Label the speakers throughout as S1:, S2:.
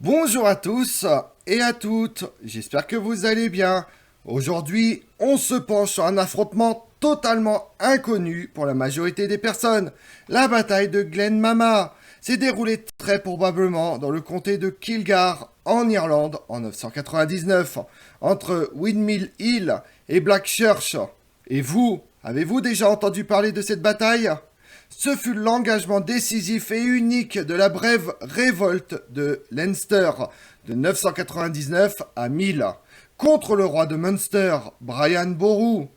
S1: Bonjour à tous et à toutes, j'espère que vous allez bien. Aujourd'hui, on se penche sur un affrontement totalement inconnu pour la majorité des personnes. La bataille de Glen Mama s'est déroulée très probablement dans le comté de Kilgar, en Irlande, en 999, entre Windmill Hill et Blackchurch. Et vous, avez-vous déjà entendu parler de cette bataille ? Ce fut l'engagement décisif et unique de la brève révolte de Leinster de 999 à 1000 contre le roi de Munster, Brian Boru.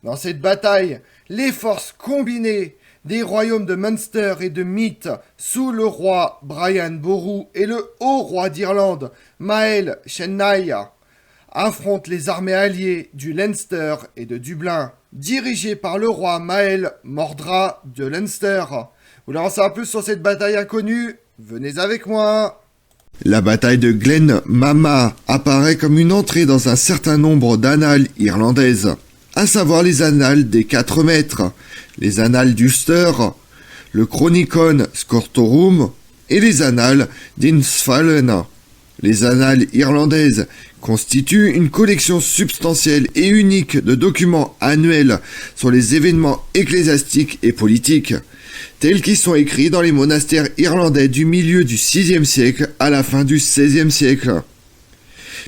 S1: Dans cette bataille, les forces combinées des royaumes de Munster et de Meath sous le roi Brian Boru et le haut roi d'Irlande, Mael Chennai, affrontent les armées alliées du Leinster et de Dublin, dirigées par le roi Mael Mordra de Leinster. Vous voulez en savoir plus sur cette bataille inconnue ? Venez avec moi. La bataille de Glen Mama apparaît comme une entrée dans un certain nombre d'annales irlandaises, à savoir les annales des 4 maîtres, les annales d'Ulster, le Chronicon Scortorum et les annales d'Innsfallen. Les annales irlandaises constituent une collection substantielle et unique de documents annuels sur les événements ecclésiastiques et politiques, tels qu'ils sont écrits dans les monastères irlandais du milieu du VIe siècle à la fin du XVIe siècle.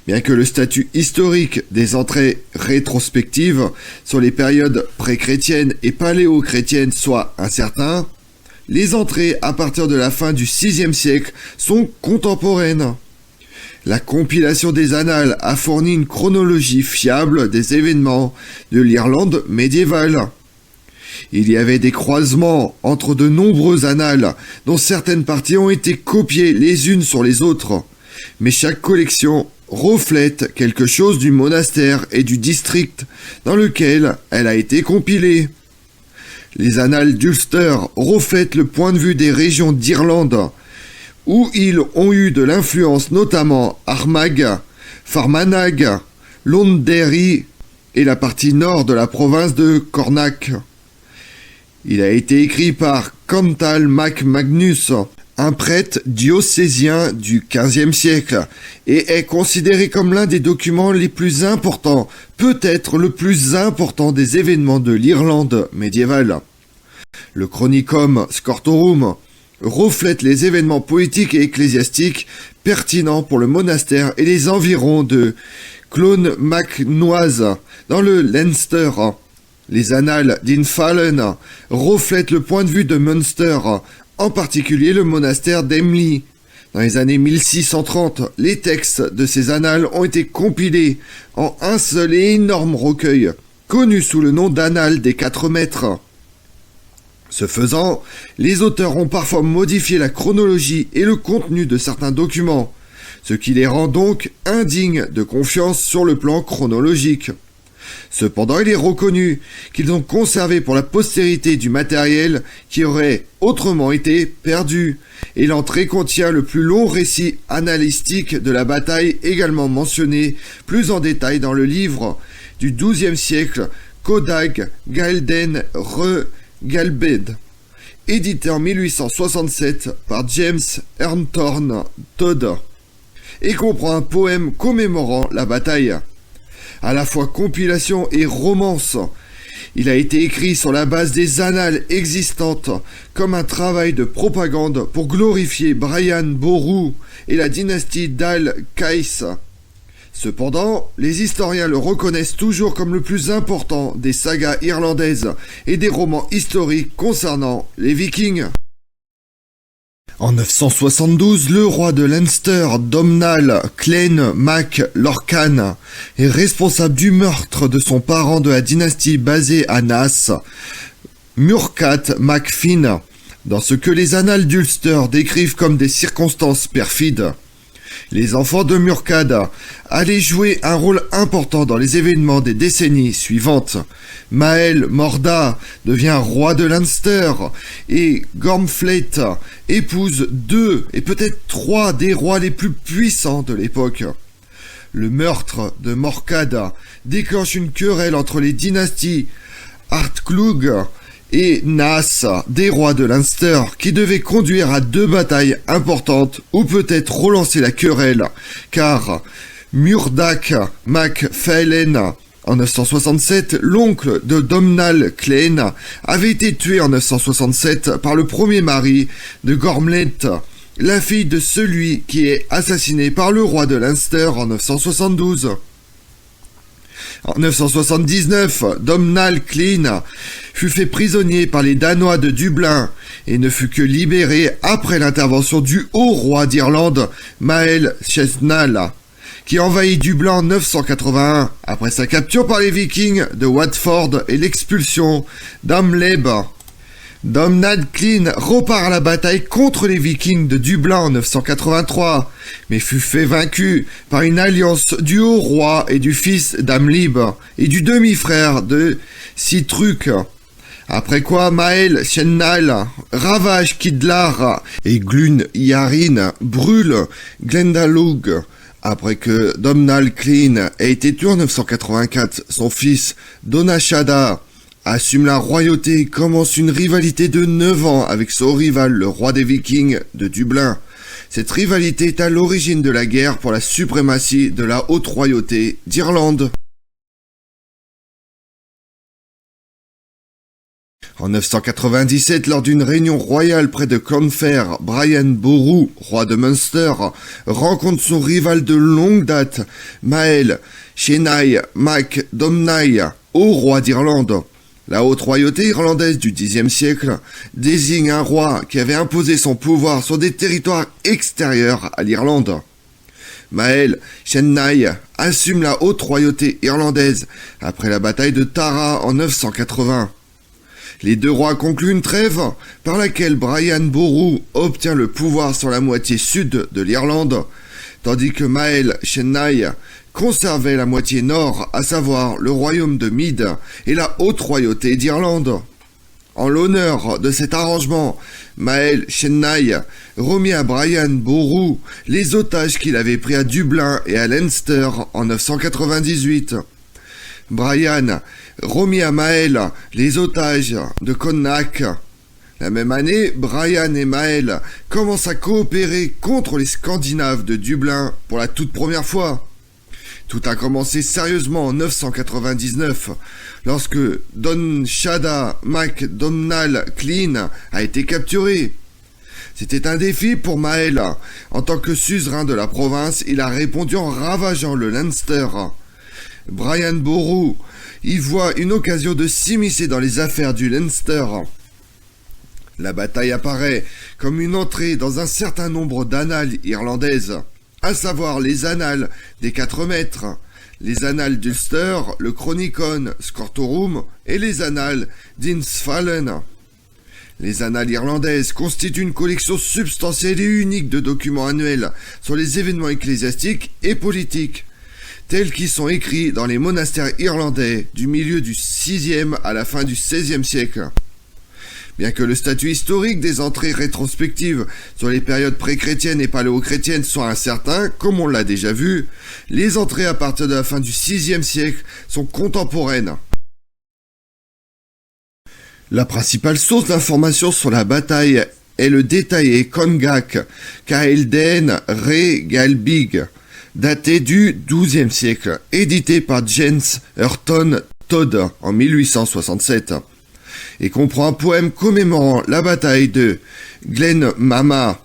S1: Bien que le statut historique des entrées rétrospectives sur les périodes pré-chrétiennes et paléo-chrétiennes soit incertain, les entrées à partir de la fin du VIe siècle sont contemporaines. La compilation des annales a fourni une chronologie fiable des événements de l'Irlande médiévale. Il y avait des croisements entre de nombreuses annales, dont certaines parties ont été copiées les unes sur les autres, mais chaque collection reflète quelque chose du monastère et du district dans lequel elle a été compilée. Les annales d'Ulster reflètent le point de vue des régions d'Irlande, où ils ont eu de l'influence, notamment Armagh, Fermanagh, Londonderry et la partie nord de la province de Cornac. Il a été écrit par Cantal Mac Magnus, un prêtre diocésien du XVe siècle, et est considéré comme l'un des documents les plus importants, peut-être le plus important des événements de l'Irlande médiévale. Le Chronicon Scortorum reflète les événements politiques et ecclésiastiques pertinents pour le monastère et les environs de Clonmacnoise dans le Leinster. Les annales d'Innsfallen reflètent le point de vue de Munster, en particulier le monastère d'Emly. Dans les années 1630, les textes de ces annales ont été compilés en un seul et énorme recueil, connu sous le nom d'Annales des 4 maîtres. Ce faisant, les auteurs ont parfois modifié la chronologie et le contenu de certains documents, ce qui les rend donc indignes de confiance sur le plan chronologique. Cependant, il est reconnu qu'ils ont conservé pour la postérité du matériel qui aurait autrement été perdu, et l'entrée contient le plus long récit analytique de la bataille également mentionné plus en détail dans le livre du XIIe siècle Codag Gaelden Re Galbed, édité en 1867 par James Ernthorne Todd, et comprend un poème commémorant la bataille. À la fois compilation et romance, il a été écrit sur la base des annales existantes comme un travail de propagande pour glorifier Brian Boru et la dynastie d'Al Qaïs. Cependant, les historiens le reconnaissent toujours comme le plus important des sagas irlandaises et des romans historiques concernant les Vikings. En 972, le roi de Leinster, Domnall Clann Mac Lorcan, est responsable du meurtre de son parent de la dynastie basée à Naas, Murcat Mac Fin, dans ce que les annales d'Ulster décrivent comme des circonstances perfides. Les enfants de Murcad allaient jouer un rôle important dans les événements des décennies suivantes. Mael Morda devient roi de Leinster et Gormflaith épouse 2 et peut-être 3 des rois les plus puissants de l'époque. Le meurtre de Morcad déclenche une querelle entre les dynasties Ardclug et Naas, des rois de Leinster, qui devaient conduire à 2 batailles importantes ou peut-être relancer la querelle, car Murdag mac Failen, en 967, l'oncle de Domnall Clegane avait été tué en 967 par le premier mari de Gormleth, la fille de celui qui est assassiné par le roi de Leinster en 972. En 979, Domnall Clegane fut fait prisonnier par les Danois de Dublin et ne fut que libéré après l'intervention du haut roi d'Irlande, Mael Cheznal, qui envahit Dublin en 981, après sa capture par les Vikings de Watford et l'expulsion d'Amleb. Domnall Clegane repart à la bataille contre les Vikings de Dublin en 983, mais fut fait vaincu par une alliance du haut roi et du fils d'Amlib et du demi-frère de Sihtric. Après quoi, Mael Cheznal ravage Kidlar et Glun Yarin brûle Glendalough. Après que Domnall Clegane ait été tué en 984, son fils Donashada assume la royauté et commence une rivalité de 9 ans avec son rival, le roi des Vikings de Dublin. Cette rivalité est à l'origine de la guerre pour la suprématie de la haute royauté d'Irlande. En 997, lors d'une réunion royale près de Clonfair, Brian Boru, roi de Munster, rencontre son rival de longue date, Mael Chenail mac Domnall, haut roi d'Irlande. La haute royauté irlandaise du Xe siècle désigne un roi qui avait imposé son pouvoir sur des territoires extérieurs à l'Irlande. Mael Chenail assume la haute royauté irlandaise après la bataille de Tara en 980. Les deux rois concluent une trêve par laquelle Brian Boru obtient le pouvoir sur la moitié sud de l'Irlande, tandis que Mael Chenail conservait la moitié nord, à savoir le royaume de Meath et la haute royauté d'Irlande. En l'honneur de cet arrangement, Mael Chenail remit à Brian Boru les otages qu'il avait pris à Dublin et à Leinster en 998. Brian remit à Mael les otages de Connacht. La même année, Brian et Mael commencent à coopérer contre les Scandinaves de Dublin pour la toute première fois. Tout a commencé sérieusement en 999, lorsque Donshada mac Domnall Clegane a été capturé. C'était un défi pour Mael. En tant que suzerain de la province, il a répondu en ravageant le Leinster. Brian Boru y voit une occasion de s'immiscer dans les affaires du Leinster. La bataille apparaît comme une entrée dans un certain nombre d'annales irlandaises, à savoir les annales des 4 maîtres, les annales d'Ulster, le Chronicon Scortorum et les annales d'Insfallen. Les annales irlandaises constituent une collection substantielle et unique de documents annuels sur les événements ecclésiastiques et politiques, tels qu'ils sont écrits dans les monastères irlandais du milieu du 6e à la fin du 16e siècle. Bien que le statut historique des entrées rétrospectives sur les périodes pré-chrétiennes et paléo-chrétiennes soit incertain, comme on l'a déjà vu, les entrées à partir de la fin du 6e siècle sont contemporaines. La principale source d'information sur la bataille est le détaillé Congach Caelden Re Galbig, daté du XIIe siècle, édité par James Hurton Todd en 1867, et comprend un poème commémorant la bataille de Glenmama.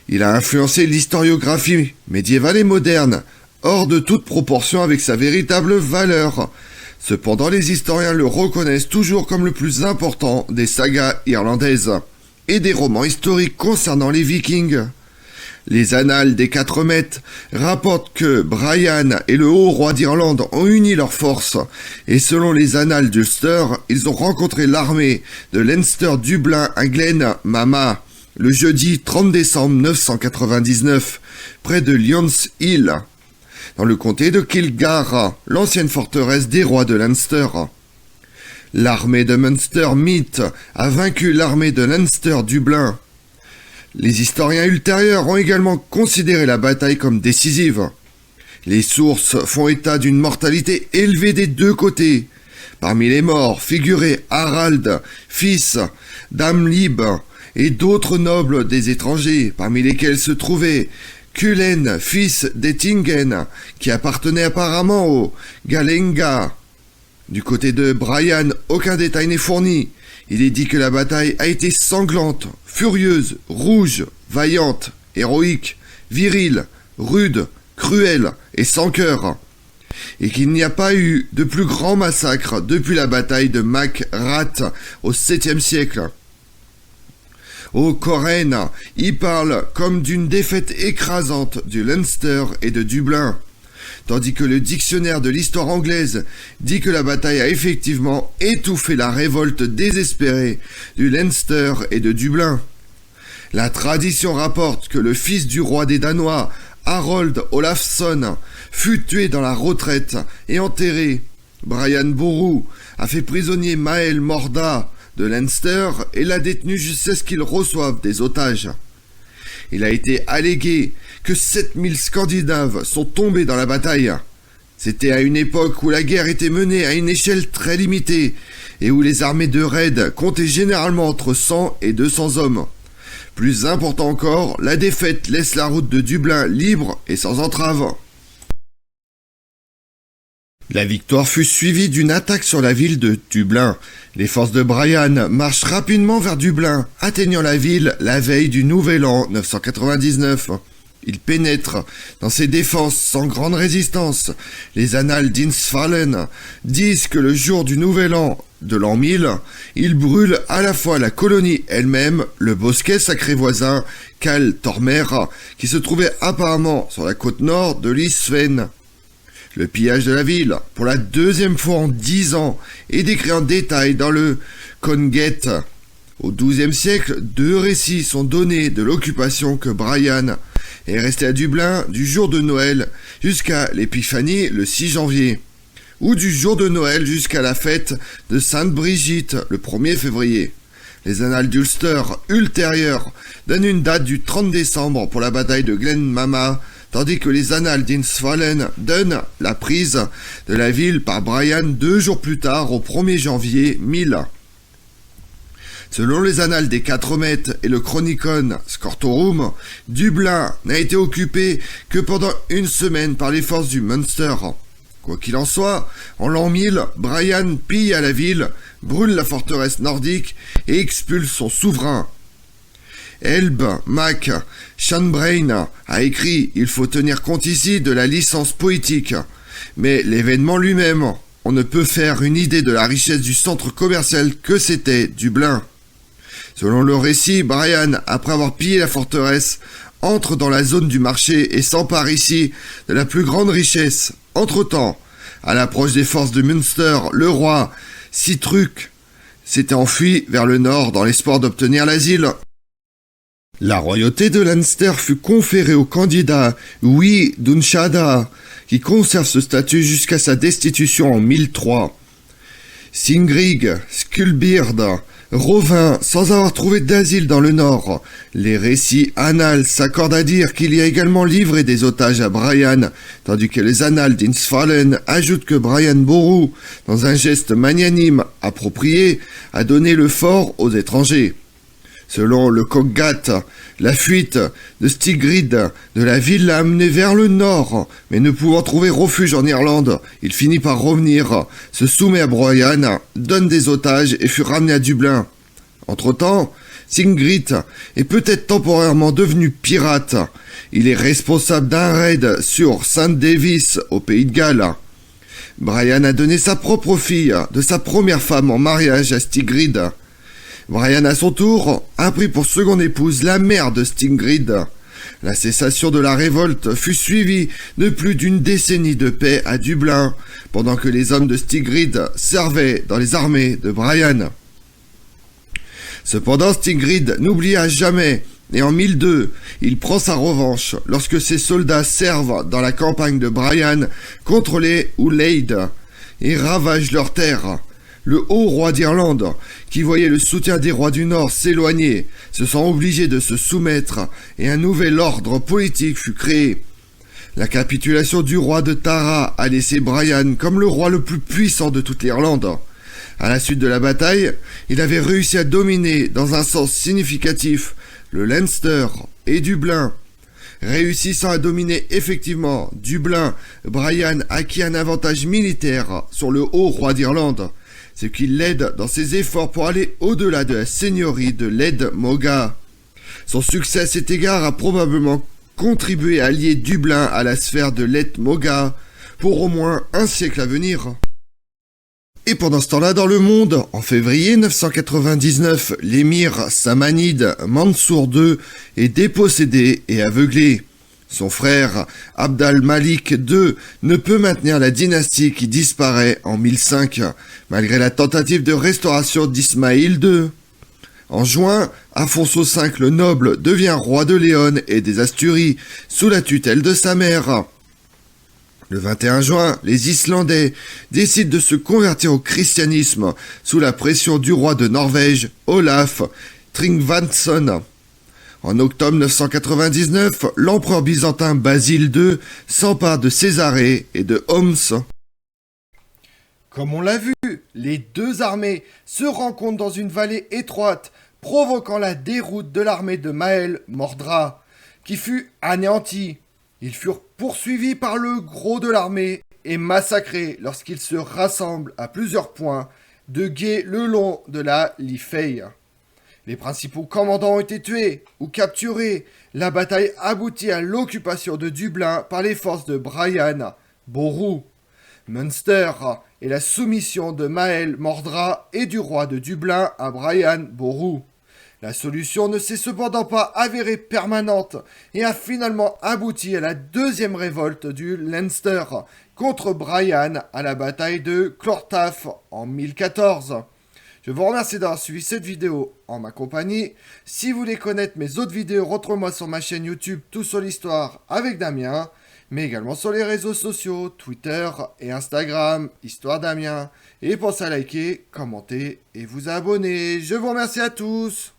S1: Il a influencé l'historiographie médiévale et moderne, hors de toute proportion avec sa véritable valeur. Cependant, les historiens le reconnaissent toujours comme le plus important des sagas irlandaises et des romans historiques concernant les Vikings. Les annales des 4 maîtres rapportent que Brian et le haut roi d'Irlande ont uni leurs forces, et selon les annales d'Ulster, ils ont rencontré l'armée de Leinster-Dublin à Glenmama le jeudi 30 décembre 999, près de Lyons Hill, dans le comté de Kilgar, l'ancienne forteresse des rois de Leinster. L'armée de Munster-Meath a vaincu l'armée de Leinster-Dublin. Les historiens ultérieurs ont également considéré la bataille comme décisive. Les sources font état d'une mortalité élevée des deux côtés. Parmi les morts figuraient Harald, fils d'Amlib, et d'autres nobles des étrangers, parmi lesquels se trouvait Kulen, fils d'Ettingen, qui appartenait apparemment au Galenga. Du côté de Brian, aucun détail n'est fourni. Il est dit que la bataille a été sanglante, furieuse, rouge, vaillante, héroïque, virile, rude, cruelle et sans cœur, et qu'il n'y a pas eu de plus grand massacre depuis la bataille de Mac Rat au 7e siècle. Au Coren, il parle comme d'une défaite écrasante du Leinster et de Dublin, tandis que le dictionnaire de l'histoire anglaise dit que la bataille a effectivement étouffé la révolte désespérée du Leinster et de Dublin. La tradition rapporte que le fils du roi des Danois, Harold Olafsson, fut tué dans la retraite et enterré. Brian Boru a fait prisonnier Mael Morda de Leinster et l'a détenu jusqu'à ce qu'il reçoive des otages. Il a été allégué que 7000 Scandinaves sont tombés dans la bataille. C'était à une époque où la guerre était menée à une échelle très limitée et où les armées de raid comptaient généralement entre 100 et 200 hommes. Plus important encore, la défaite laisse la route de Dublin libre et sans entrave. La victoire fut suivie d'une attaque sur la ville de Dublin. Les forces de Brian marchent rapidement vers Dublin, atteignant la ville la veille du Nouvel An 999. Ils pénètrent dans ses défenses sans grande résistance. Les annales d'Insfallen disent que le jour du Nouvel An de l'an 1000, ils brûlent à la fois la colonie elle-même, le bosquet sacré voisin, Cal Tormer, qui se trouvait apparemment sur la côte nord de l'Isven. Le pillage de la ville, pour la deuxième fois en 10 ans, est décrit en détail dans le Conget. Au XIIe siècle, 2 récits sont donnés de l'occupation que Brian est resté à Dublin du jour de Noël jusqu'à l'Épiphanie le 6 janvier, ou du jour de Noël jusqu'à la fête de Sainte-Brigitte le 1er février. Les annales d'Ulster ultérieures donnent une date du 30 décembre pour la bataille de Glenmama, tandis que les annales d'Insfallen donnent la prise de la ville par Brian 2 jours plus tard, au 1er janvier 1000. Selon les annales des 4 mètres et le Chronicon Scortorum, Dublin n'a été occupé que pendant une semaine par les forces du Munster. Quoi qu'il en soit, en l'an 1000, Brian pille à la ville, brûle la forteresse nordique et expulse son souverain. Elb Mac Shanbrain a écrit « Il faut tenir compte ici de la licence poétique », mais l'événement lui-même, on ne peut faire une idée de la richesse du centre commercial que c'était Dublin. Selon le récit, Brian, après avoir pillé la forteresse, entre dans la zone du marché et s'empare ici de la plus grande richesse. Entre-temps, à l'approche des forces de Munster, le roi Sihtric s'était enfui vers le nord dans l'espoir d'obtenir l'asile. La royauté de Leinster fut conférée au candidat Hui Dunshada, qui conserve ce statut jusqu'à sa destitution en 1003. Singrig Skulbeard revint sans avoir trouvé d'asile dans le nord. Les récits annales s'accordent à dire qu'il y a également livré des otages à Brian, tandis que les annales d'Insfallen ajoutent que Brian Boru, dans un geste magnanime approprié, a donné le fort aux étrangers. Selon le Cogat, la fuite de Stigrid de la ville l'a amené vers le nord, mais ne pouvant trouver refuge en Irlande, il finit par revenir, se soumet à Brian, donne des otages et fut ramené à Dublin. Entre-temps, Singrid est peut-être temporairement devenu pirate. Il est responsable d'un raid sur Saint-Davis au Pays de Galles. Brian a donné sa propre fille de sa première femme en mariage à Stigrid. Brian, à son tour, a pris pour seconde épouse la mère de Stigrid. La cessation de la révolte fut suivie de plus d'une décennie de paix à Dublin, pendant que les hommes de Stigrid servaient dans les armées de Brian. Cependant, Stigrid n'oublia jamais, et en 1002, il prend sa revanche lorsque ses soldats servent dans la campagne de Brian contre les Ulaid et ravagent leurs terres. Le haut roi d'Irlande, qui voyait le soutien des rois du Nord s'éloigner, se sent obligé de se soumettre et un nouvel ordre politique fut créé. La capitulation du roi de Tara a laissé Brian comme le roi le plus puissant de toute l'Irlande. À la suite de la bataille, il avait réussi à dominer dans un sens significatif le Leinster et Dublin. Réussissant à dominer effectivement Dublin, Brian acquit un avantage militaire sur le haut roi d'Irlande, ce qui l'aide dans ses efforts pour aller au-delà de la seigneurie de Laed Moga. Son succès à cet égard a probablement contribué à lier Dublin à la sphère de Laed Moga pour au moins un siècle à venir. Et pendant ce temps-là, dans le monde, en février 999, l'émir samanide Mansour II est dépossédé et aveuglé. Son frère, Abd al-Malik II, ne peut maintenir la dynastie qui disparaît en 1005, malgré la tentative de restauration d'Ismaïl II. En juin, Afonso V le Noble devient roi de Léon et des Asturies, sous la tutelle de sa mère. Le 21 juin, les Islandais décident de se convertir au christianisme sous la pression du roi de Norvège, Olaf Tryggvason. En octobre 999, l'empereur byzantin Basile II s'empare de Césarée et de Homs. Comme on l'a vu, les deux armées se rencontrent dans une vallée étroite, provoquant la déroute de l'armée de Maël Mordra, qui fut anéantie. Ils furent poursuivis par le gros de l'armée et massacrés lorsqu'ils se rassemblent à plusieurs points de guet le long de la Liffey. Les principaux commandants ont été tués ou capturés. La bataille aboutit à l'occupation de Dublin par les forces de Brian Boru, Munster et la soumission de Maël Mordra et du roi de Dublin à Brian Boru. La solution ne s'est cependant pas avérée permanente et a finalement abouti à la deuxième révolte du Leinster contre Brian à la bataille de Clortaf en 1014. Je vous remercie d'avoir suivi cette vidéo en ma compagnie. Si vous voulez connaître mes autres vidéos, retrouvez-moi sur ma chaîne YouTube Tout sur l'Histoire avec Damien, mais également sur les réseaux sociaux, Twitter et Instagram, Histoire Damien. Et pensez à liker, commenter et vous abonner. Je vous remercie à tous.